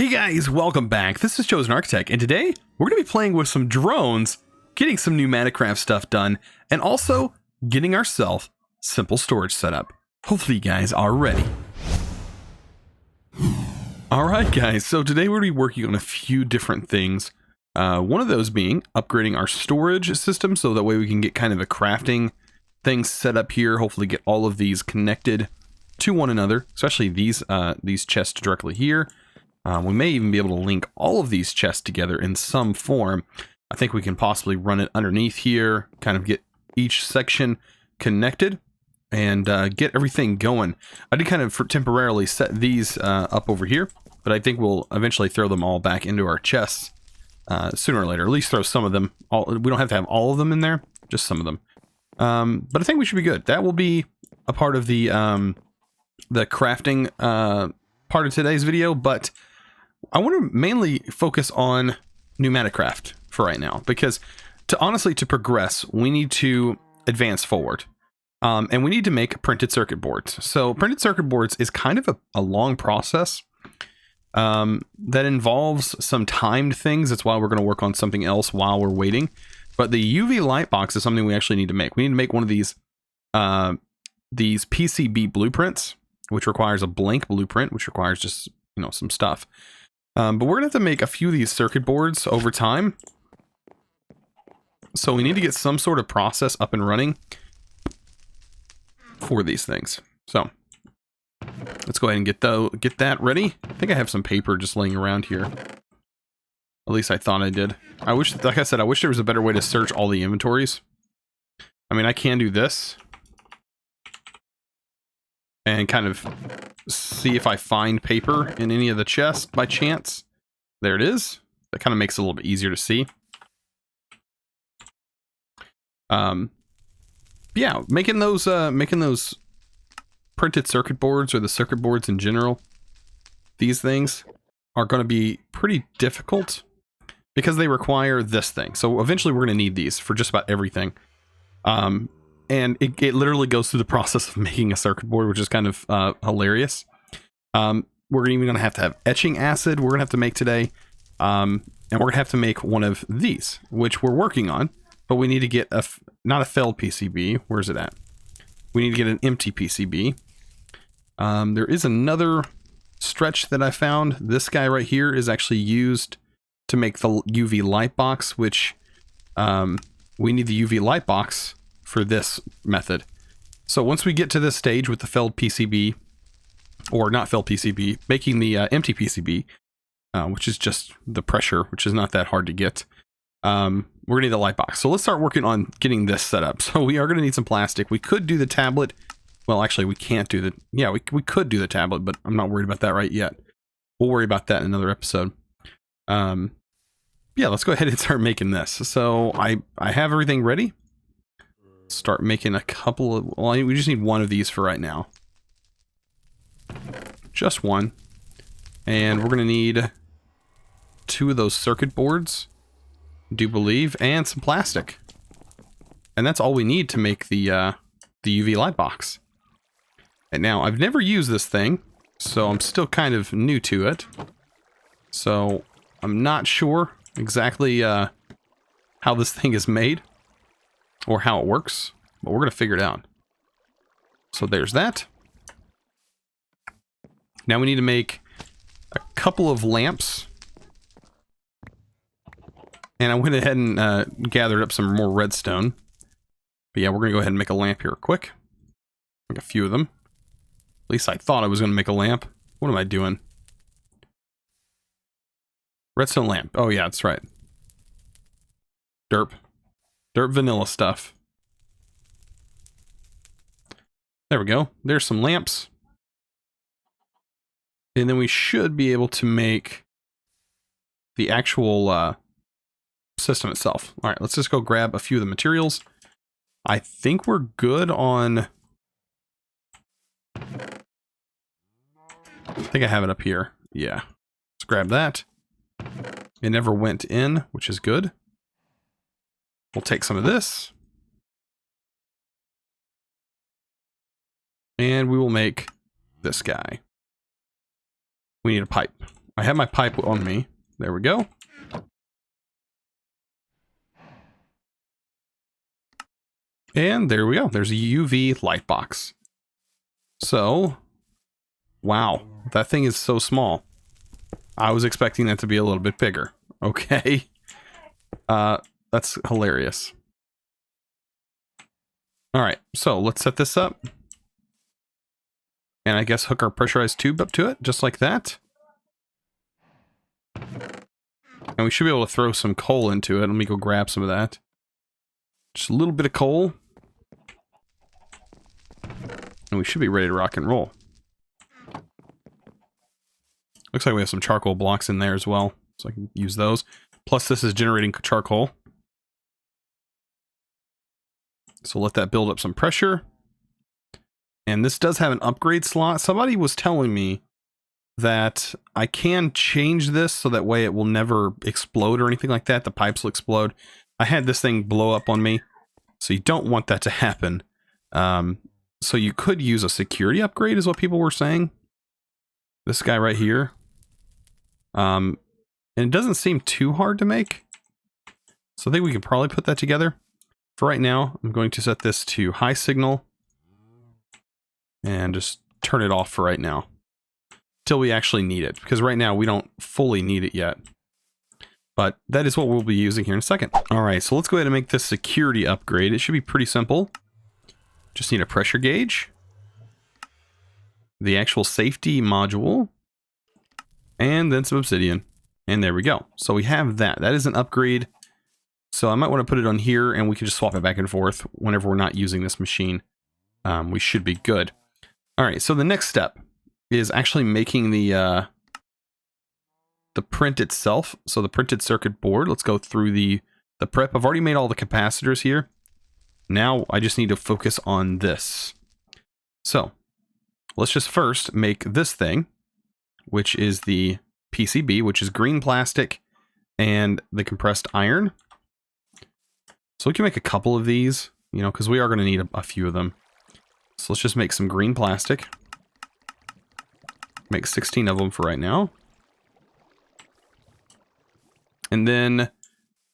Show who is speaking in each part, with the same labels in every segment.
Speaker 1: Hey guys, welcome back. This is ChosenArchitect, and today we're going to be playing with some drones, getting some PneumaticCraft stuff done, and also getting ourselves simple storage set up. Hopefully you guys are ready. Alright guys, so today we're going to be working on a few different things. One of those being upgrading our storage system, so that way we can get kind of a crafting thing set up here, hopefully get all of these connected to one another, especially these chests directly here. We may even be able to link all of these chests together in some form. I think we can possibly run it underneath here, kind of get each section connected and get everything going. I did kind of temporarily set these up over here, but I think we'll eventually throw them all back into our chests sooner or later. At least throw some of them. We don't have to have all of them in there, just some of them. But I think we should be good. That will be a part of the crafting part of today's video, but I want to mainly focus on PneumaticCraft for right now, because to progress, we need to advance forward. And we need to make printed circuit boards. So printed circuit boards is kind of a long process that involves some timed things. That's why we're going to work on something else while we're waiting. But the UV light box is something we actually need to make. We need to make one of these PCB blueprints, which requires a blank blueprint, which requires just, some stuff. But we're going to have to make a few of these circuit boards over time. So we need to get some sort of process up and running for these things. So let's go ahead and get that ready. I think I have some paper just laying around here. At least I thought I did. I wish, like I said, I wish there was a better way to search all the inventories. I mean, I can do this and kind of see if I find paper in any of the chests by chance. There it is. That kind of makes it a little bit easier to see. Yeah, making those printed circuit boards, or the circuit boards in general, these things are going to be pretty difficult because they require this thing. So eventually we're going to need these for just about everything. And it literally goes through the process of making a circuit board, which is kind of hilarious. We're even going to have etching acid we're going to have to make today. And we're going to have to make one of these, which we're working on. But we need to get not a filled PCB. Where's it at? We need to get an empty PCB. There is another stretch that I found. This guy right here is actually used to make the UV light box, which we need the UV light box for this method. So once we get to this stage with the filled PCB, or not filled PCB, making the empty PCB, which is just the pressure, which is not that hard to get, we're gonna need the light box. So let's start working on getting this set up. So we are gonna need some plastic. We could do the tablet. Well, actually we can't do we could do the tablet, but I'm not worried about that right yet. We'll worry about that in another episode. Yeah, let's go ahead and start making this. So I have everything ready. Start making a couple of, well, we just need one of these for right now. Just one. And we're going to need 2 of those circuit boards, I do believe, and some plastic. And that's all we need to make the UV light box. And now, I've never used this thing, so I'm still kind of new to it. So, I'm not sure exactly how this thing is made, or how it works, but we're going to figure it out. So there's that. Now we need to make a couple of lamps. And I went ahead and gathered up some more redstone. But yeah, we're going to go ahead and make a lamp here quick. Make a few of them. At least I thought I was going to make a lamp. What am I doing? Redstone lamp. Oh yeah, that's right. Derp vanilla stuff. There we go. There's some lamps. And then we should be able to make the actual system itself. All right, let's just go grab a few of the materials. I think we're good on... I think I have it up here. Yeah. Let's grab that. It never went in, which is good. We'll take some of this. And we will make this guy. We need a pipe. I have my pipe on me. There we go. And there we go. There's a UV light box. So, wow, that thing is so small. I was expecting that to be a little bit bigger. Okay. That's hilarious. All right, so let's set this up. And I guess hook our pressurized tube up to it, just like that. And we should be able to throw some coal into it. Let me go grab some of that. Just a little bit of coal. And we should be ready to rock and roll. Looks like we have some charcoal blocks in there as well, so I can use those. Plus this is generating charcoal. So let that build up some pressure. And this does have an upgrade slot. Somebody was telling me that I can change this so that way it will never explode or anything like that. The pipes will explode. I had this thing blow up on me, so you don't want that to happen. So you could use a security upgrade is what people were saying. This guy right here. And it doesn't seem too hard to make. So I think we can probably put that together. For right now, I'm going to set this to high signal. And just turn it off for right now. Till we actually need it. Because right now we don't fully need it yet. But that is what we'll be using here in a second. Alright, so let's go ahead and make this security upgrade. It should be pretty simple. Just need a pressure gauge. The actual safety module. And then some obsidian. And there we go. So we have that. That is an upgrade. So I might want to put it on here and we can just swap it back and forth whenever we're not using this machine. We should be good. Alright, so the next step is actually making the print itself. So the printed circuit board. Let's go through the prep. I've already made all the capacitors here. Now I just need to focus on this. So let's just first make this thing, which is the PCB, which is green plastic and the compressed iron. So we can make a couple of these, you know, because we are going to need a few of them. So let's just make some green plastic. Make 16 of them for right now. And then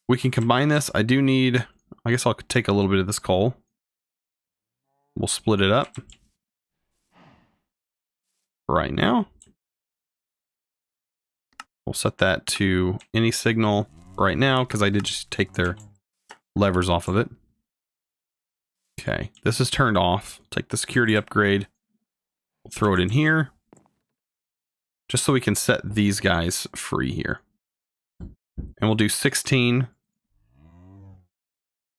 Speaker 1: we can combine this. I do need, I guess I'll take a little bit of this coal. We'll split it up. For right now. We'll set that to any signal right now because I did just take their levers off of it. Okay, this is turned off. Take the security upgrade. We'll throw it in here. Just so we can set these guys free here. And we'll do 16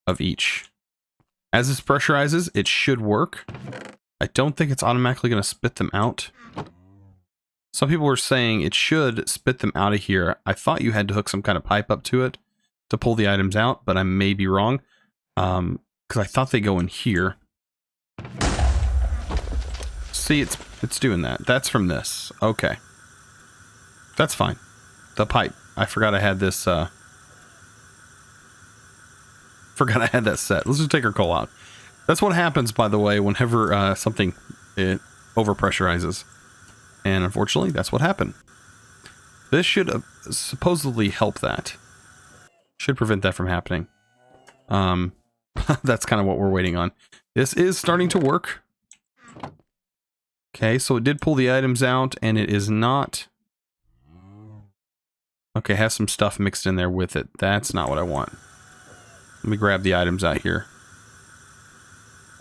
Speaker 1: of each. As this pressurizes, it should work. I don't think it's automatically going to spit them out. Some people were saying it should spit them out of here. I thought you had to hook some kind of pipe up to it to pull the items out, but I may be wrong. Because I thought they go in here. See, it's doing that. That's from this. Okay. That's fine. The pipe. I forgot I had this, forgot I had that set. Let's just take our coal out. That's what happens, by the way, whenever something overpressurizes. And unfortunately, that's what happened. This should supposedly help that. Should prevent that from happening. That's kind of what we're waiting on. This is starting to work. Okay, so it did pull the items out, and it is not... Okay, has some stuff mixed in there with it. That's not what I want. Let me grab the items out here.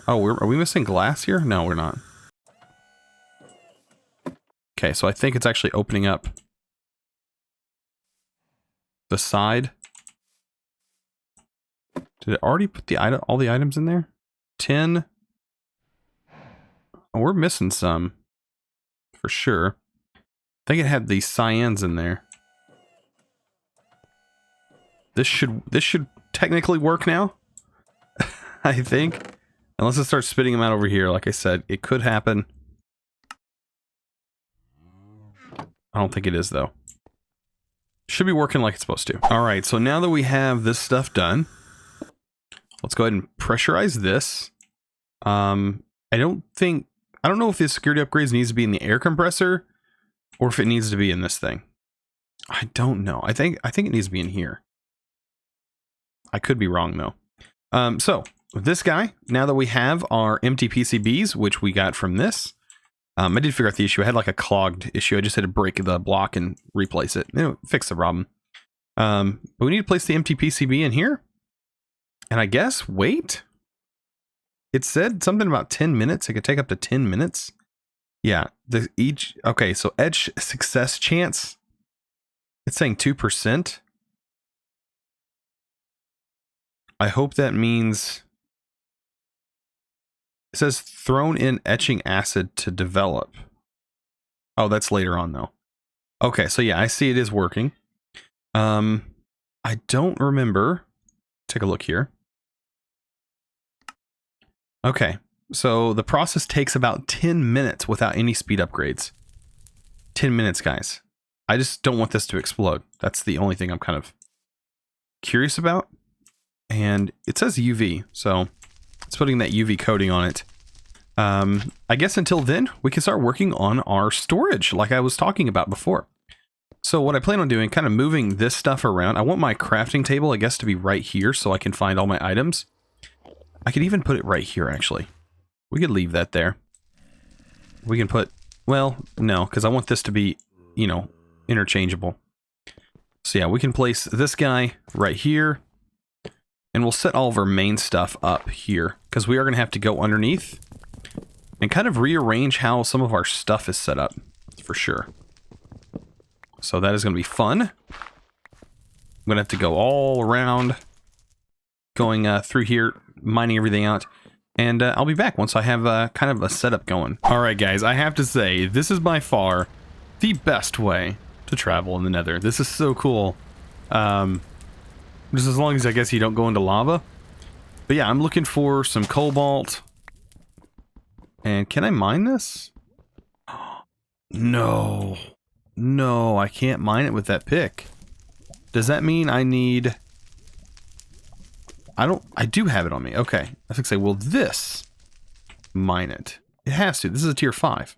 Speaker 1: Oh, are we missing glass here? No, we're not. Okay, so I think it's actually opening up the side. Did it already put all the items in there? 10. Oh, we're missing some. For sure. I think it had the cyans in there. This should technically work now. I think. Unless it starts spitting them out over here. Like I said, it could happen. I don't think it is, though. Should be working like it's supposed to. Alright, so now that we have this stuff done, let's go ahead and pressurize this. I don't know if the security upgrades needs to be in the air compressor or if it needs to be in this thing. I don't know. I think it needs to be in here. I could be wrong though. So with this guy, now that we have our empty PCBs, which we got from this, I did figure out the issue. I had like a clogged issue. I just had to break the block and replace it. Fix the problem. But we need to place the empty PCB in here. And I guess wait. It said something about 10 minutes. It could take up to 10 minutes. Yeah. Okay, so etch success chance. It's saying 2%. I hope that means it says thrown in etching acid to develop. Oh, that's later on though. Okay, so yeah, I see it is working. I don't remember. Take a look here. Okay, so the process takes about 10 minutes without any speed upgrades. 10 minutes, guys. I just don't want this to explode. That's the only thing I'm kind of curious about. And it says UV, so it's putting that UV coating on it. I guess until then, we can start working on our storage like I was talking about before. So what I plan on doing, kind of moving this stuff around. I want my crafting table, I guess, to be right here so I can find all my items. I could even put it right here, actually. We could leave that there. We can put, well, no, because I want this to be, you know, interchangeable. So yeah, we can place this guy right here. And we'll set all of our main stuff up here, because we are going to have to go underneath and kind of rearrange how some of our stuff is set up, for sure. So that is going to be fun. I'm going to have to go all around, going through here, mining everything out. And I'll be back once I have kind of a setup going. Alright guys, I have to say, this is by far the best way to travel in the Nether. This is so cool. Just as long as I guess you don't go into lava. But yeah, I'm looking for some cobalt. And can I mine this? No. No, I can't mine it with that pick. Does that mean I need... I do have it on me. Okay. I was gonna say, will this mine it? It has to. This is a tier 5.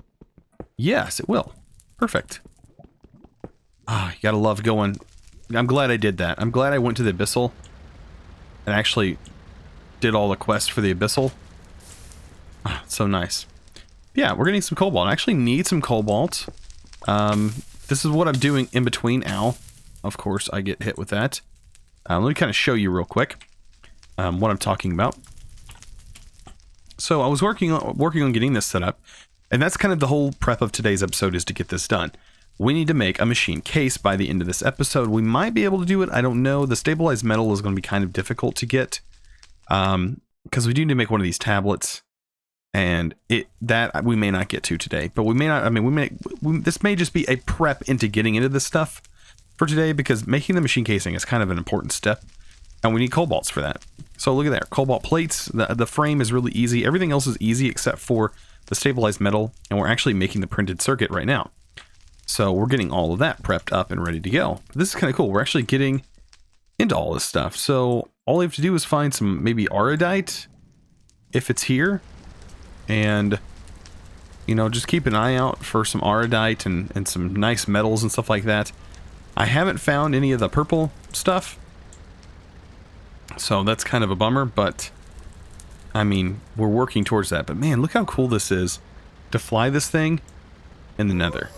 Speaker 1: Yes, it will. Perfect. Ah, you gotta love going... I'm glad I did that. I'm glad I went to the Abyssal and actually did all the quests for the Abyssal. Ah, so nice. Yeah, we're gonna need some cobalt. I actually need some cobalt. This is what I'm doing in between. Ow. Of course, I get hit with that. Let me kind of show you real quick what I'm talking about. So I was working on getting this set up, and that's kind of the whole prep of today's episode, is to get this done. We need to make a machine case by the end of this episode. We might be able to do it. I don't know. The stabilized metal is going to be kind of difficult to get, because we do need to make one of these tablets, and that we may not get to today. But we may not. I mean, this may just be a prep into getting into this stuff for today, because making the machine casing is kind of an important step, and we need cobalts for that. So look at there, cobalt plates. The frame is really easy. Everything else is easy except for the stabilized metal, and we're actually making the printed circuit right now. So we're getting all of that prepped up and ready to go. This is kind of cool. We're actually getting into all this stuff. So all we have to do is find some maybe iridite, if it's here. And, you know, just keep an eye out for some iridite and some nice metals and stuff like that. I haven't found any of the purple stuff. So that's kind of a bummer, but I mean, we're working towards that. But man, look how cool this is to fly this thing in the Nether.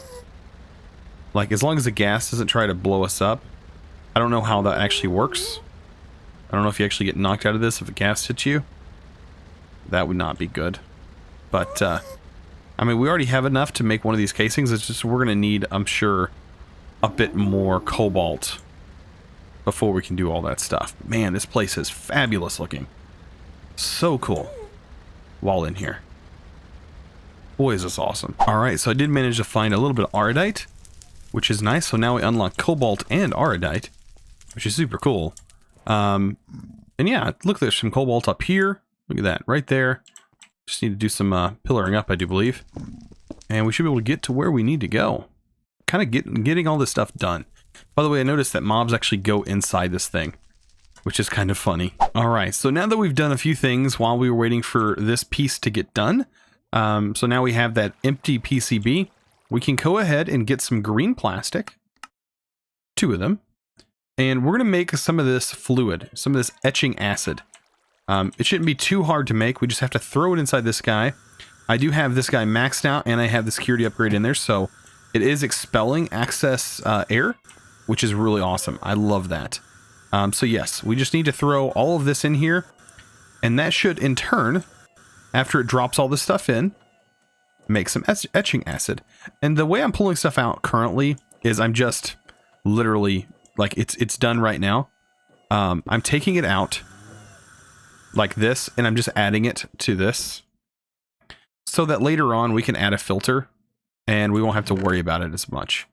Speaker 1: Like, as long as the gas doesn't try to blow us up. I don't know how that actually works. I don't know if you actually get knocked out of this if a gas hits you. That would not be good. But, I mean, we already have enough to make one of these casings. It's just we're going to need, I'm sure, a bit more cobalt before we can do all that stuff. Man, this place is fabulous looking. So cool. While in here. Boy, is this awesome. Alright, so I did manage to find a little bit of iridite, which is nice. So now we unlock cobalt and iridite, which is super cool. And yeah, look, there's some cobalt up here. Look at that, right there. Just need to do some pillaring up, I do believe. And we should be able to get to where we need to go. Kind of getting all this stuff done. By the way, I noticed that mobs actually go inside this thing, which is kind of funny. Alright, so now that we've done a few things while we were waiting for this piece to get done, so now we have that empty PCB. We can go ahead and get some green plastic. 2 of them. And we're going to make some of this fluid, some of this etching acid. It shouldn't be too hard to make. We just have to throw it inside this guy. I do have this guy maxed out, and I have the security upgrade in there, so it is expelling excess air, which is really awesome. I love that. So yes, we just need to throw all of this in here, and that should, in turn, after it drops all this stuff in, make some etching acid. And the way I'm pulling stuff out currently is I'm just literally, like, it's done right now. I'm taking it out like this, and I'm just adding it to this so that later on we can add a filter and we won't have to worry about it as much.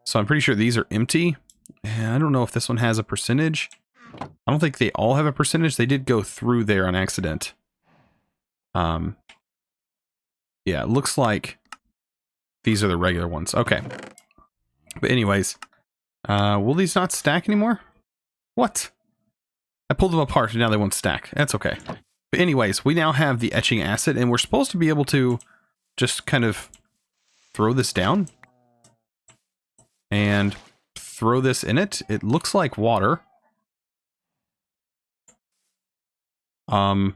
Speaker 1: So I'm pretty sure these are empty. And I don't know if this one has a percentage. I don't think they all have a percentage. They did go through there on accident. Yeah, it looks like these are the regular ones. Okay. But anyways, will these not stack anymore? What? I pulled them apart and now they won't stack. That's okay. But anyways, we now have the etching acid, and we're supposed to be able to just kind of throw this down and throw this in it. It looks like water. I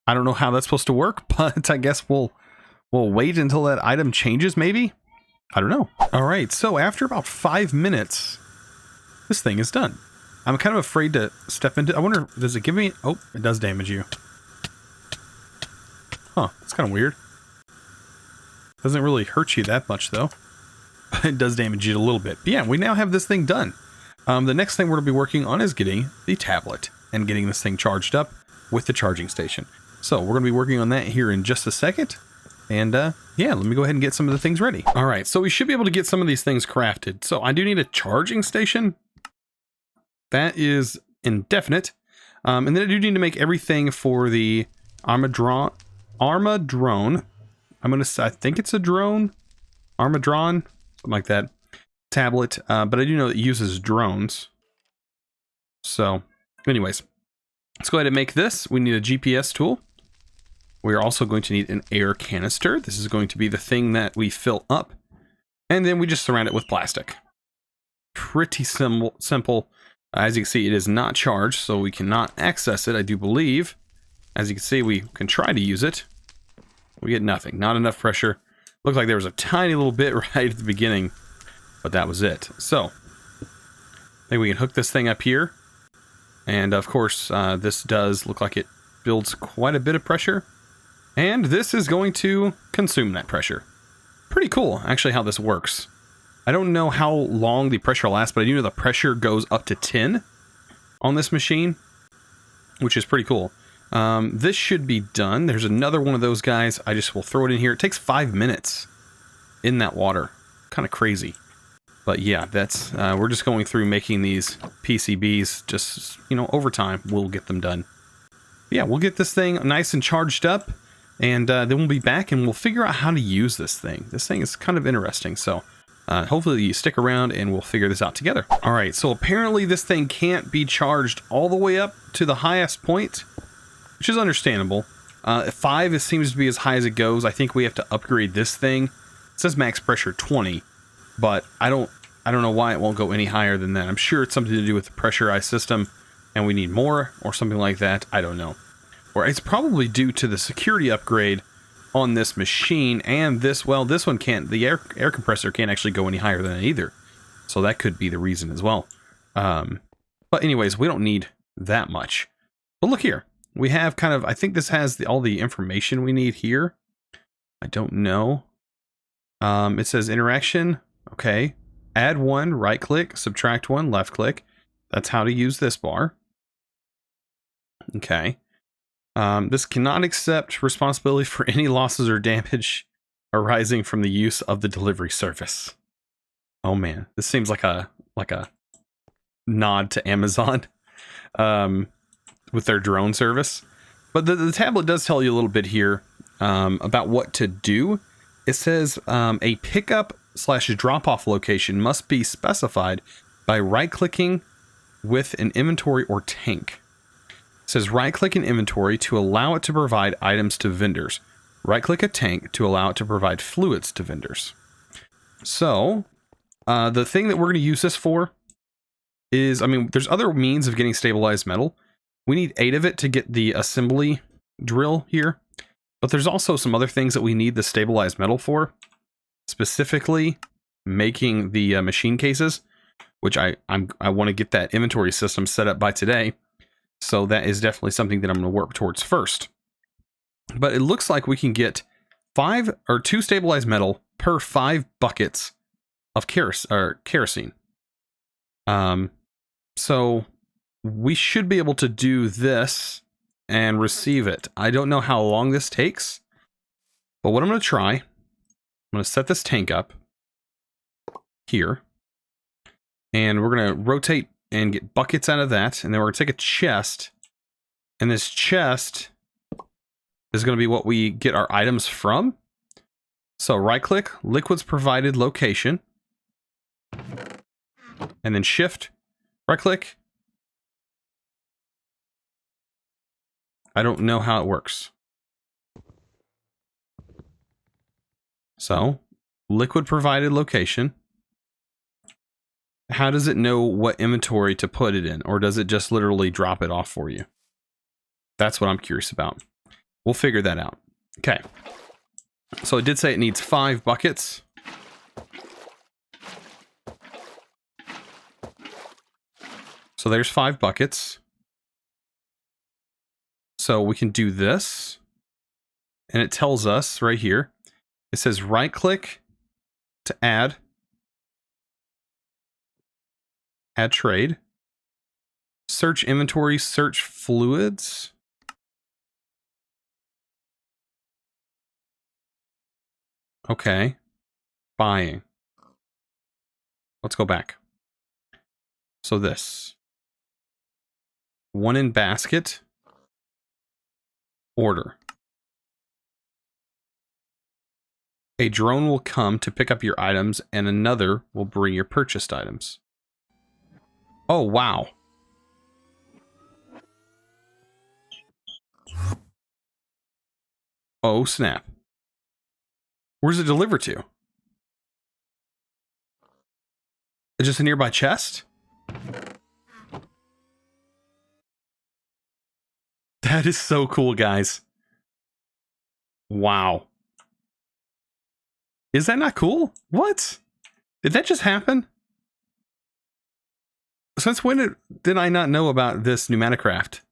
Speaker 1: don't know how that's supposed to work, but I guess we'll wait until that item changes, maybe? I don't know. All right, so after about 5 minutes, this thing is done. I'm kind of afraid to step into... I wonder, does it give me... Oh, it does damage you. Huh, that's kind of weird. Doesn't really hurt you that much, though. It does damage you a little bit. But yeah, we now have this thing done. The next thing we're going to be working on is getting the tablet and getting this thing charged up with the charging station. So we're going to be working on that here in just a second. And yeah, let me go ahead and get some of the things ready. All right, so we should be able to get some of these things crafted. So I do need a charging station. That is indefinite. And then I do need to make everything for the Amadron. I'm going to say, I think it's a drone. Amadron, something like that. Tablet. But I do know it uses drones. So, anyways, let's go ahead and make this. We need a GPS tool. We are also going to need an air canister. This is going to be the thing that we fill up. And then we just surround it with plastic. Pretty simple. As you can see, it is not charged, so we cannot access it, I do believe. As you can see, we can try to use it. We get nothing. Not enough pressure. Looked like there was a tiny little bit right at the beginning, but that was it. So, I think we can hook this thing up here. And of course, this does look like it builds quite a bit of pressure. And this is going to consume that pressure. Pretty cool, actually, how this works. I don't know how long the pressure lasts, but I do know the pressure goes up to 10 on this machine, which is pretty cool. This should be done. There's another one of those guys. I just will throw it in here. It takes 5 minutes in that water. Kind of crazy. But yeah, that's we're just going through making these PCBs. Just, you know, over time, we'll get them done. But yeah, we'll get this thing nice and charged up, and then we'll be back and we'll figure out how to use this thing. This thing is kind of interesting, so... hopefully you stick around and we'll figure this out together. All right, so apparently this thing can't be charged all the way up to the highest point, which is understandable. 5 seems to be as high as it goes. I think we have to upgrade this thing. It says max pressure 20, but I don't know why it won't go any higher than that. I'm sure it's something to do with the pressurized system and we need more or something like that. I don't know. Or it's probably due to the security upgrade on this machine, and this, well, this one can't, the air compressor can't actually go any higher than it either. So that could be the reason as well. But anyways, we don't need that much. But look here. We have kind of, I think this has all the information we need here. I don't know. It says interaction. Okay. Add 1, right click, subtract 1, left click. That's how to use this bar. Okay. This cannot accept responsibility for any losses or damage arising from the use of the delivery service. Oh man, this seems like a nod to Amazon with their drone service. But the tablet does tell you a little bit here about what to do. It says a pickup/drop-off location must be specified by right-clicking with an inventory or tank. It says right-click an inventory to allow it to provide items to vendors. Right-click a tank to allow it to provide fluids to vendors. So, The thing that we're going to use this for is, I mean, there's other means of getting stabilized metal. We need 8 of it to get the assembly drill here. But there's also some other things that we need the stabilized metal for. Specifically, making the machine cases, which I want to get that inventory system set up by today. So that is definitely something that I'm going to work towards first. But it looks like we can get 2 stabilized metal per 5 buckets of kerosene. So we should be able to do this and receive it. I don't know how long this takes, but what I'm going to try, I'm going to set this tank up here, and we're going to rotate and get buckets out of that, and then we're going to take a chest, and this chest is going to be what we get our items from. So right click, liquids provided location, and then shift, right click. I don't know how it works. So, liquid provided location. How does it know what inventory to put it in? Or does it just literally drop it off for you? That's what I'm curious about. We'll figure that out. Okay. So it did say it needs 5 buckets. So there's 5 buckets. So we can do this. And it tells us right here. It says right click to add. Add trade. Search inventory, search fluids. Okay. Buying. Let's go back. So this. 1 in basket. Order. A drone will come to pick up your items, and another will bring your purchased items. Oh, wow. Oh, snap. Where's it delivered to? It's just a nearby chest? That is so cool, guys. Wow. Is that not cool? What? Did that just happen? Since when did I not know about this PneumaticCraft?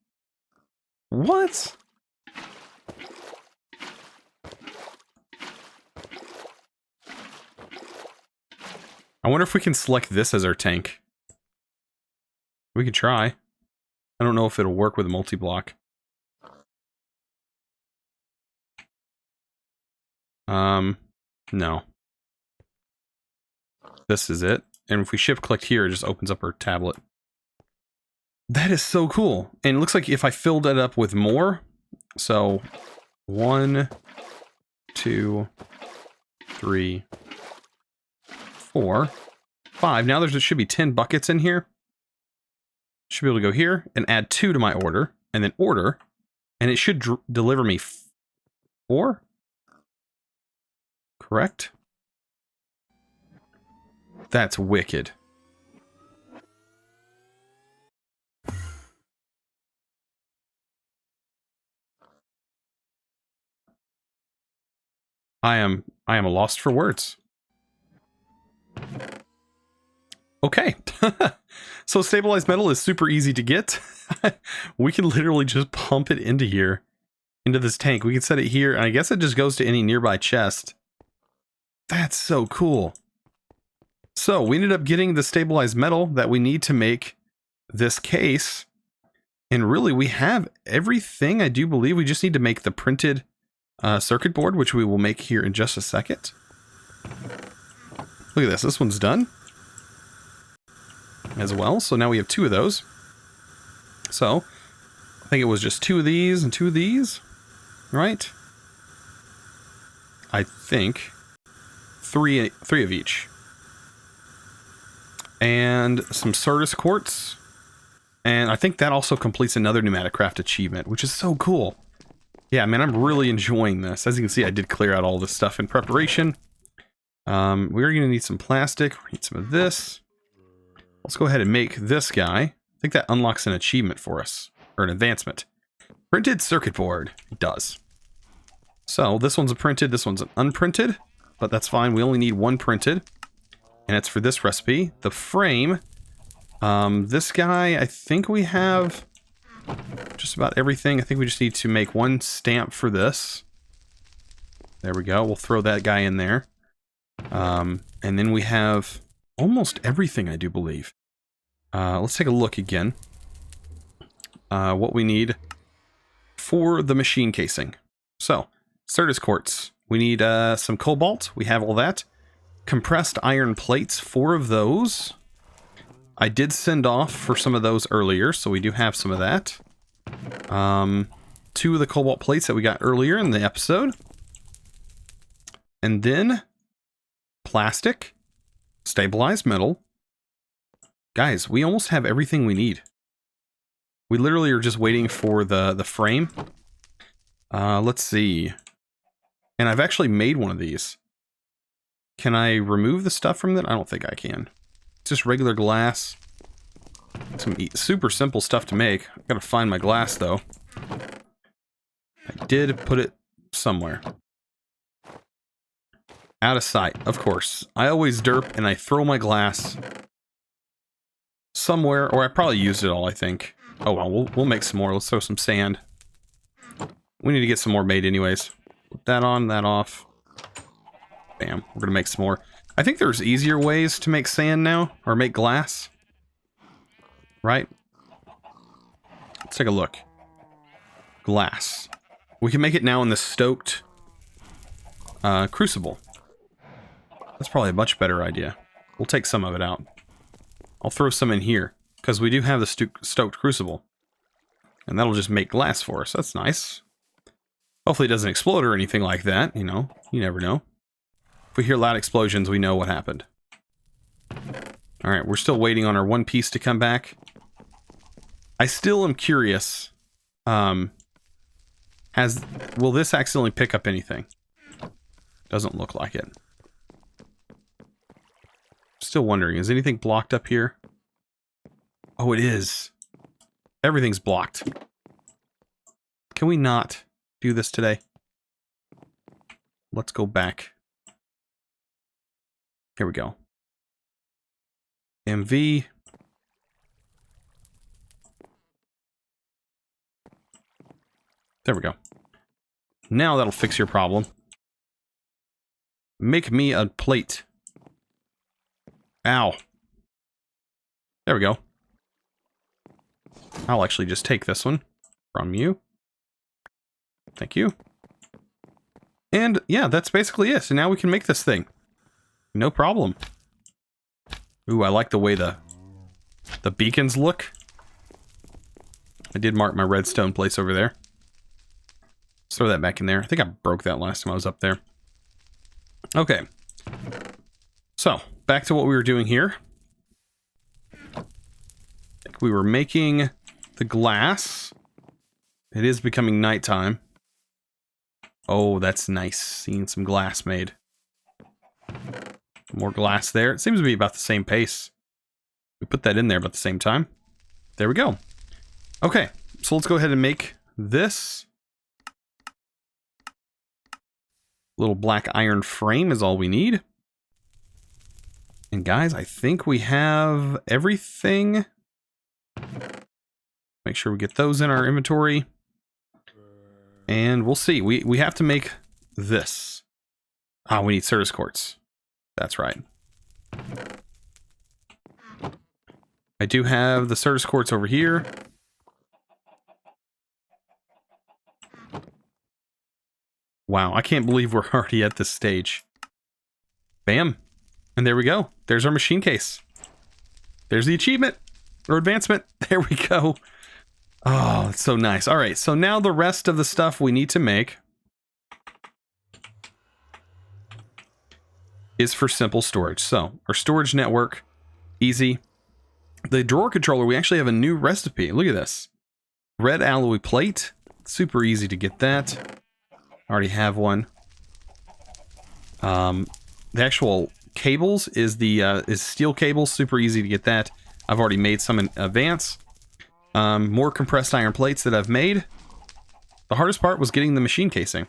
Speaker 1: What? I wonder if we can select this as our tank. We could try. I don't know if it'll work with a multi-block. No. This is it. And if we shift click here, it just opens up our tablet. That is so cool. And it looks like if I filled it up with more, so 1, 2, 3, 4, 5. Now there should be 10 buckets in here. Should be able to go here and add 2 to my order, and then order, and it should deliver me 4. Correct? That's wicked. I am lost for words. Okay. So stabilized metal is super easy to get. We can literally just pump it into here, into this tank. We can set it here, and I guess it just goes to any nearby chest. That's so cool. So we ended up getting the stabilized metal that we need to make this case. And really, we have everything, I do believe. We just need to make the printed circuit board, which we will make here in just a second. Look at this. This one's done as well. So now we have 2 of those. So I think it was just 2 of these and 2 of these, right? I think 3 of each. And some Certus quartz. And I think that also completes another PneumaticCraft achievement, which is so cool. Yeah, man, I'm really enjoying this. As you can see, I did clear out all this stuff in preparation. We're going to need some plastic. We need some of this. Let's go ahead and make this guy. I think that unlocks an achievement for us, or an advancement. Printed circuit board. It does. So this one's a printed, this one's an unprinted, but that's fine. We only need one printed, and it's for this recipe. The frame, this guy, I think we have just about everything. I think we just need to make one stamp for this. There we go. We'll throw that guy in there. And then we have almost everything, I do believe. Let's take a look again. What we need for the machine casing. So, Certus quartz. We need some cobalt. We have all that. Compressed iron plates, 4 of those. I did send off for some of those earlier, so we do have some of that. 2 of the cobalt plates that we got earlier in the episode. And then plastic, stabilized metal. Guys, we almost have everything we need. We literally are just waiting for the frame. Let's see. And I've actually made one of these. Can I remove the stuff from that? I don't think I can. It's just regular glass. Some super simple stuff to make. I've got to find my glass, though. I did put it somewhere. Out of sight, of course. I always derp and I throw my glass somewhere, or I probably used it all, I think. Oh well, we'll make some more. Let's throw some sand. We need to get some more made anyways. Put that on, that off. Bam, we're gonna make some more. I think there's easier ways to make sand now, or make glass. Right? Let's take a look. Glass. We can make it now in the stoked crucible. That's probably a much better idea. We'll take some of it out. I'll throw some in here, because we do have the stoked crucible. And that'll just make glass for us. That's nice. Hopefully it doesn't explode or anything like that, you know. You never know. If we hear loud explosions, we know what happened. Alright, we're still waiting on our one piece to come back. I still am curious. Will this accidentally pick up anything? Doesn't look like it. Still wondering, is anything blocked up here? Oh, it is. Everything's blocked. Can we not do this today? Let's go back. Here we go. MV. There we go. Now that'll fix your problem. Make me a plate. Ow. There we go. I'll actually just take this one from you. Thank you. And yeah, that's basically it. So now we can make this thing. No problem. Ooh, I like the way the beacons look. I did mark my redstone place over there. Let's throw that back in there. I think I broke that last time I was up there. Okay. So, back to what we were doing here. I think we were making the glass. It is becoming nighttime. Oh, that's nice. Seeing some glass made. More glass there. It seems to be about the same pace. We put that in there about the same time. There we go. Okay, so let's go ahead and make this. Little black iron frame is all we need. And guys, I think we have everything. Make sure we get those in our inventory. And we'll see. We have to make this. Ah, we need Certus quartz. That's right. I do have the Certus quartz over here. Wow, I can't believe we're already at this stage. Bam. And there we go. There's our machine case. There's the achievement. Or advancement. There we go. Oh, it's so nice. Alright, so now the rest of the stuff we need to make is for simple storage. So, our storage network, easy. The drawer controller, we actually have a new recipe. Look at this. Red alloy plate. Super easy to get that. I already have one. the actual cables is the is steel cables. Super easy to get that. I've already made some in advance. More compressed iron plates that I've made. The hardest part was getting the machine casing.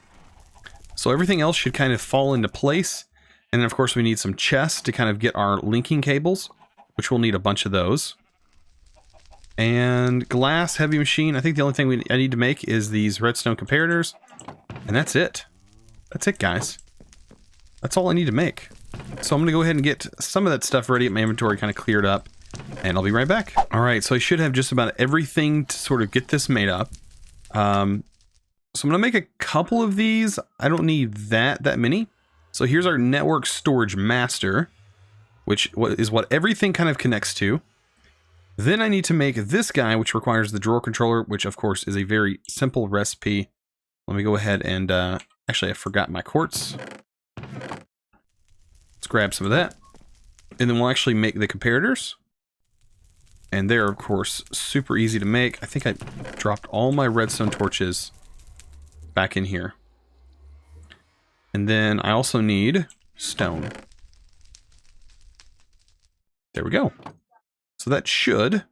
Speaker 1: So everything else should kind of fall into place. And then of course we need some chests to kind of get our linking cables, which we'll need a bunch of those. And glass, heavy machine. I think the only thing I need to make is these redstone comparators. And that's it. That's it, guys. That's all I need to make. So I'm going to go ahead and get some of that stuff ready, get my inventory kind of cleared up, and I'll be right back. Alright, so I should have just about everything to sort of get this made up. So I'm going to make a couple of these. I don't need that many. So here's our network storage master, which is what everything kind of connects to. Then I need to make this guy, which requires the drawer controller, which of course is a very simple recipe. Let me go ahead and, actually I forgot my quartz. Let's grab some of that. And then we'll actually make the comparators. And they're of course super easy to make. I think I dropped all my redstone torches back in here. And then I also need stone. There we go. So that should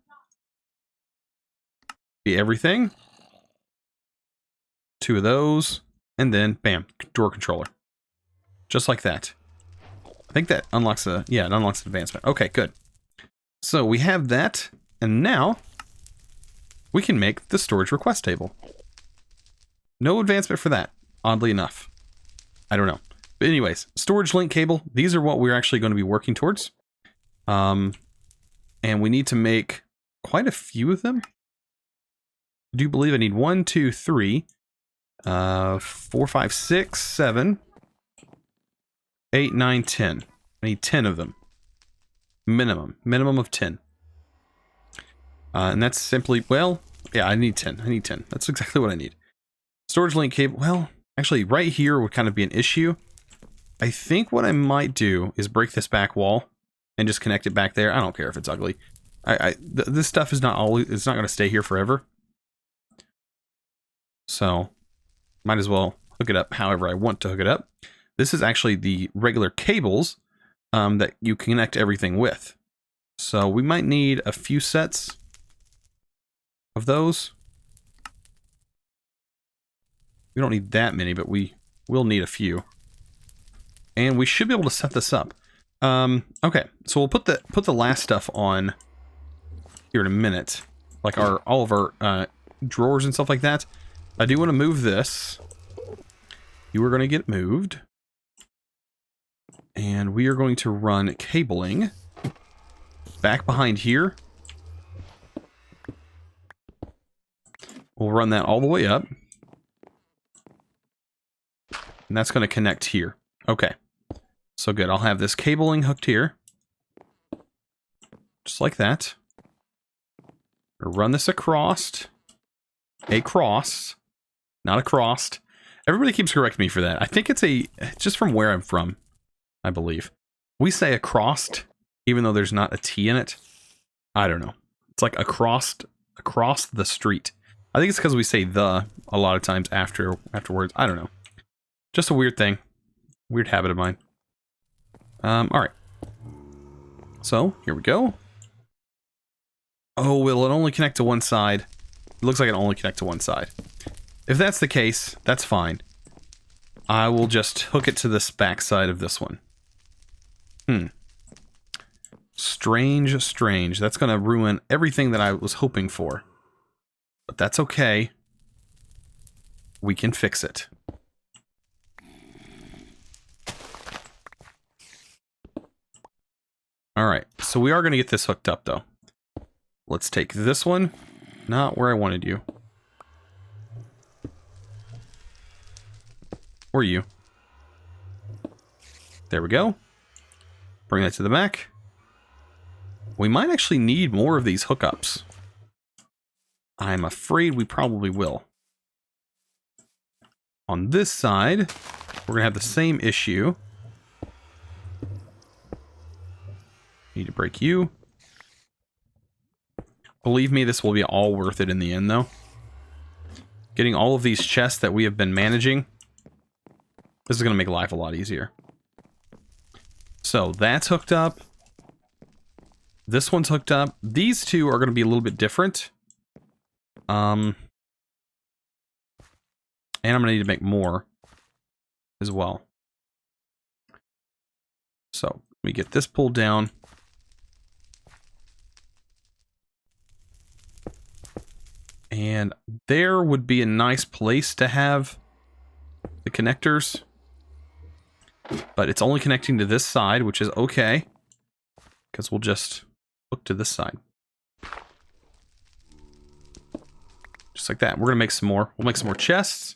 Speaker 1: be everything. 2 of those, and then bam, drawer controller. Just like that. I think that unlocks a, yeah, it unlocks an advancement. Okay, good. So we have that, and now we can make the storage request table. No advancement for that, oddly enough. I don't know. But anyways, storage link cable, these are what we're actually going to be working towards. And we need to make quite a few of them. I do believe I need 1, 2, 3, 4, 5, 6, 7, 8, 9, 10. I need 10 of them. Minimum of 10. And that's simply, well, yeah, I need 10. I need 10. That's exactly what I need. Storage link cable, well, actually right here would kind of be an issue. I think what I might do is break this back wall and just connect it back there. I don't care if it's ugly. This stuff is not always, it's not going to stay here forever. So, might as well hook it up however I want to hook it up. This is actually the regular cables that you connect everything with. So we might need a few sets of those. We don't need that many, but we will need a few. And we should be able to set this up. Okay, so we'll put the last stuff on here in a minute, like all of our drawers and stuff like that. I do want to move this. You are going to get moved, and we are going to run cabling back behind here. We'll run that all the way up, and that's going to connect here. Okay. So good, I'll have this cabling hooked here. Just like that. Run this across. Not across. Everybody keeps correcting me for that. I think it's just from where I'm from, I believe. We say across, even though there's not a T in it. I don't know. It's like across the street. I think it's because we say the a lot of times afterwards. I don't know. Just a weird thing. Weird habit of mine. Alright. So, here we go. Oh, will it only connect to one side? It looks like it only connect to one side. If that's the case, that's fine. I will just hook it to this back side of this one. Strange, strange. That's gonna ruin everything that I was hoping for. But that's okay. We can fix it. Alright, so we are going to get this hooked up, though. Let's take this one. Not where I wanted you. Or you. There we go. Bring that to the back. We might actually need more of these hookups. I'm afraid we probably will. On this side, we're going to have the same issue. Need to break you. Believe me, this will be all worth it in the end, though. Getting all of these chests that we have been managing, this is going to make life a lot easier. So that's hooked up. This one's hooked up. These two are going to be a little bit different. And I'm going to need to make more as well. So we get this pulled down. And there would be a nice place to have the connectors. But it's only connecting to this side, which is okay. Because we'll just hook to this side. Just like that. We're going to make some more. We'll make some more chests.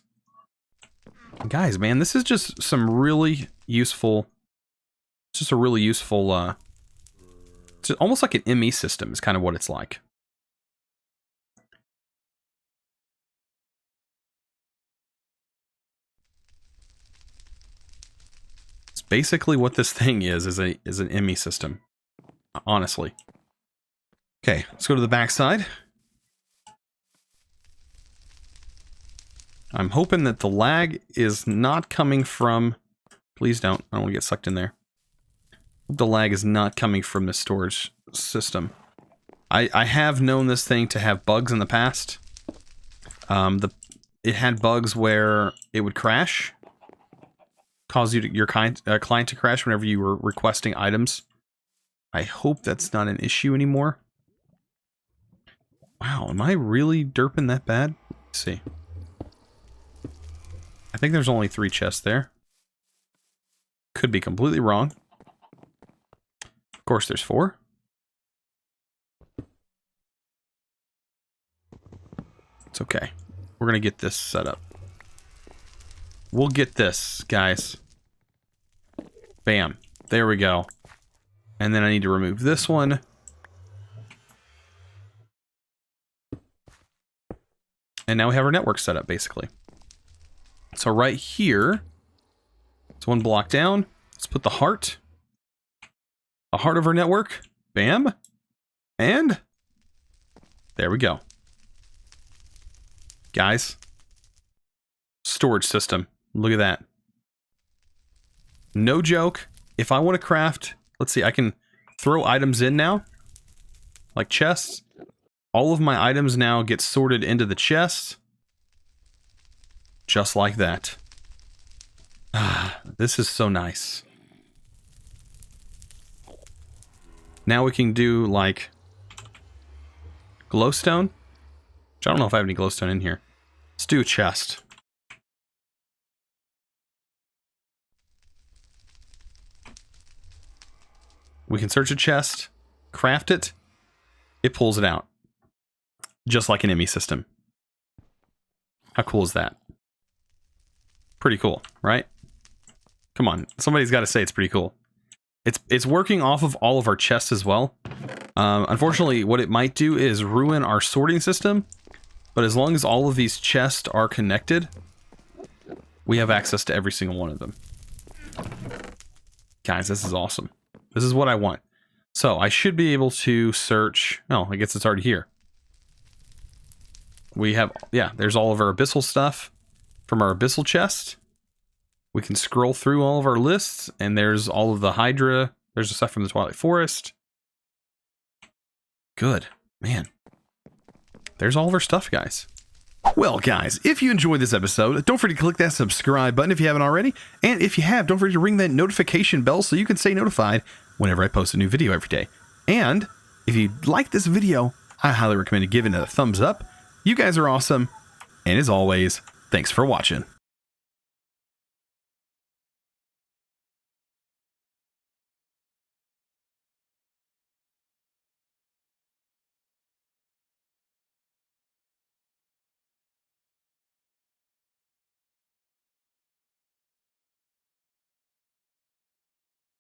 Speaker 1: And guys, man, this is just some really useful... It's just a really useful... it's almost like an ME system is kind of what it's like. Basically what this thing is an ME system, honestly. Okay, let's go to the back side. I'm hoping that the lag is not coming from... Please don't. I don't want to get sucked in there. The lag is not coming from the storage system. I have known this thing to have bugs in the past. It had bugs where it would crash. Cause your client to crash whenever you were requesting items. I hope that's not an issue anymore. Wow, am I really derping that bad? Let's see. I think there's only 3 chests there. Could be completely wrong. Of course, there's 4. It's okay. We're gonna get this set up. We'll get this, guys. Bam. There we go. And then I need to remove this one. And now we have our network set up, basically. So right here, it's 1 block down. Let's put the heart. The heart of our network. Bam. And there we go. Guys. Storage system. Look at that. No joke. If I want to craft, let's see, I can throw items in now. Like chests. All of my items now get sorted into the chests. Just like that. Ah, this is so nice. Now we can do like glowstone. Which I don't know if I have any glowstone in here. Let's do a chest. We can search a chest, craft it, it pulls it out. Just like an ME system. How cool is that? Pretty cool, right? Come on, somebody's got to say it's pretty cool. It's working off of all of our chests as well. Unfortunately, what it might do is ruin our sorting system. But as long as all of these chests are connected, we have access to every single one of them. Guys, this is awesome. This is what I want. So I should be able to search. Oh, I guess it's already here. We have, yeah, there's all of our abyssal stuff from our abyssal chest. We can scroll through all of our lists, and there's all of the Hydra. There's the stuff from the Twilight Forest. Good. Man. There's all of our stuff, guys. Well, guys, if you enjoyed this episode, don't forget to click that subscribe button if you haven't already. And if you have, don't forget to ring that notification bell so you can stay notified whenever I post a new video every day. And if you like this video, I highly recommend giving it a thumbs up. You guys are awesome. And as always, thanks for watching.